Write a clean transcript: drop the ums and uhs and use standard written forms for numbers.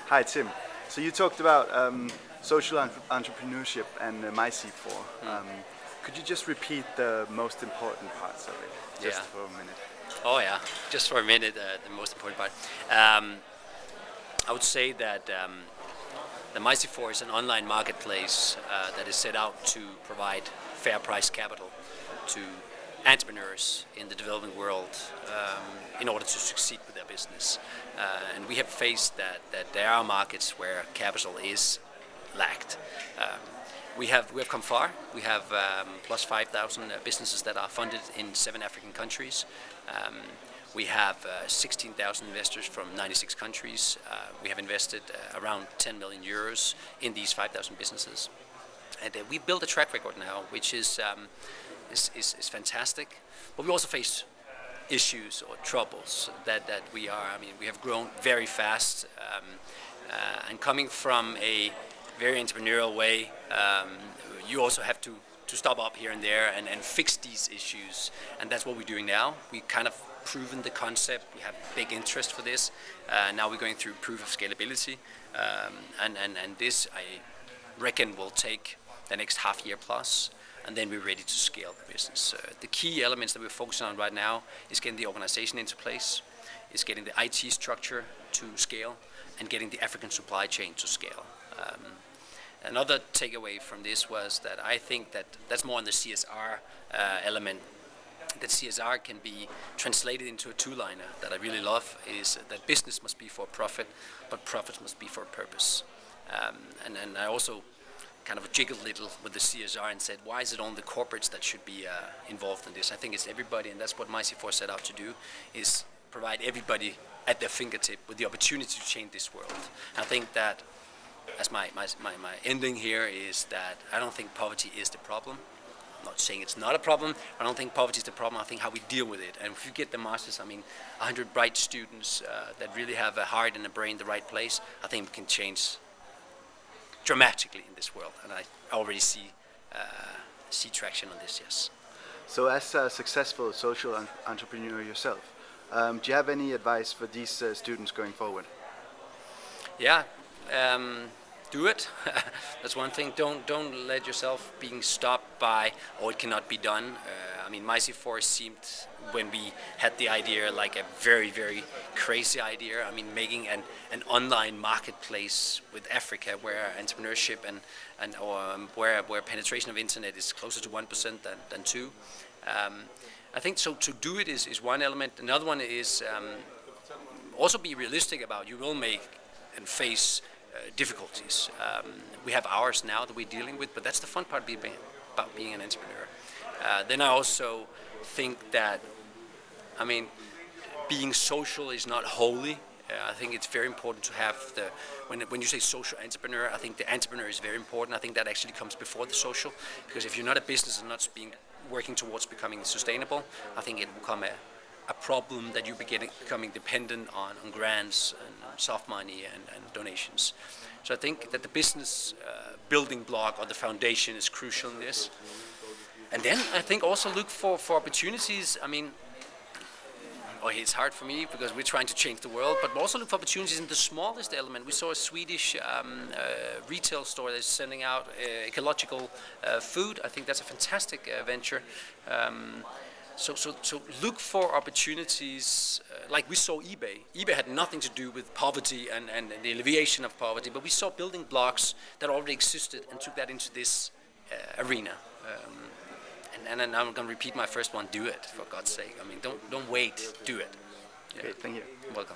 Hi, Tim. So you talked about social entrepreneurship and MyC4. Could you just repeat the most important parts of it, just for a minute? Oh yeah, just for a minute, the most important part. I would say that the MyC4 is an online marketplace that is set out to provide fair price capital to entrepreneurs in the developing world in order to succeed with their business. And we have faced that there are markets where capital is lacked. We have come far. We have plus 5,000 businesses that are funded in 7 African countries. We have 16,000 investors from 96 countries. We have invested around 10 million euros in these 5,000 businesses. And we built a track record now, which is fantastic. But we also face issues or troubles that we have grown very fast. And coming from a very entrepreneurial way, you also have to stop up here and there and fix these issues. And that's what we're doing now. We kind of proven the concept. We have big interest for this. Now we're going through proof of scalability. And this, I reckon, will take the next half year plus. And then we're ready to scale the business. The key elements that we're focusing on right now is getting the organization into place, is getting the IT structure to scale, and getting the African supply chain to scale. Another takeaway from this was that I think that's more on the CSR element. That CSR can be translated into a two-liner that I really love, is that business must be for profit, but profits must be for purpose. And I also kind of jiggled a little with the CSR and said, why is it only the corporates that should be involved in this? I think it's everybody, and that's what MyC4 set out to do, is provide everybody at their fingertip with the opportunity to change this world. And I think that, as my ending here, is that I don't think poverty is the problem. I'm not saying it's not a problem. I don't think poverty is the problem. I think how we deal with it. And if you get the masters, 100 bright students that really have a heart and a brain in the right place, I think we can change dramatically in this world, and I already see traction on this. Yes. So, as a successful social entrepreneur yourself, do you have any advice for these students going forward? Yeah, do it. That's one thing. Don't let yourself being stopped by, oh, it cannot be done. MyC4 seemed, when we had the idea, like a very, very crazy idea. Making an online marketplace with Africa, where entrepreneurship and where penetration of internet is closer to 1% than 2%. I think so. To do it is one element. Another one is also be realistic about you will make and face difficulties. We have ours now that we're dealing with, but that's the fun part about being an entrepreneur. Then I also think that, being social is not holy. I think it's very important to have when you say social entrepreneur, I think the entrepreneur is very important. I think that actually comes before the social, because if you're not a business and not working towards becoming sustainable, I think it will become a problem that you becoming dependent on grants and soft money and donations. So I think that the business building block or the foundation is crucial in this. And then I think also look for opportunities. It's hard for me because we're trying to change the world, but also look for opportunities in the smallest element. We saw a Swedish retail store that's sending out ecological food. I think that's a fantastic venture. So look for opportunities, like we saw eBay. eBay had nothing to do with poverty and the alleviation of poverty, but we saw building blocks that already existed and took that into this arena. And I'm going to repeat my first one: do it, for God's sake. Don't wait, do it. Yeah. Okay, thank you. Welcome.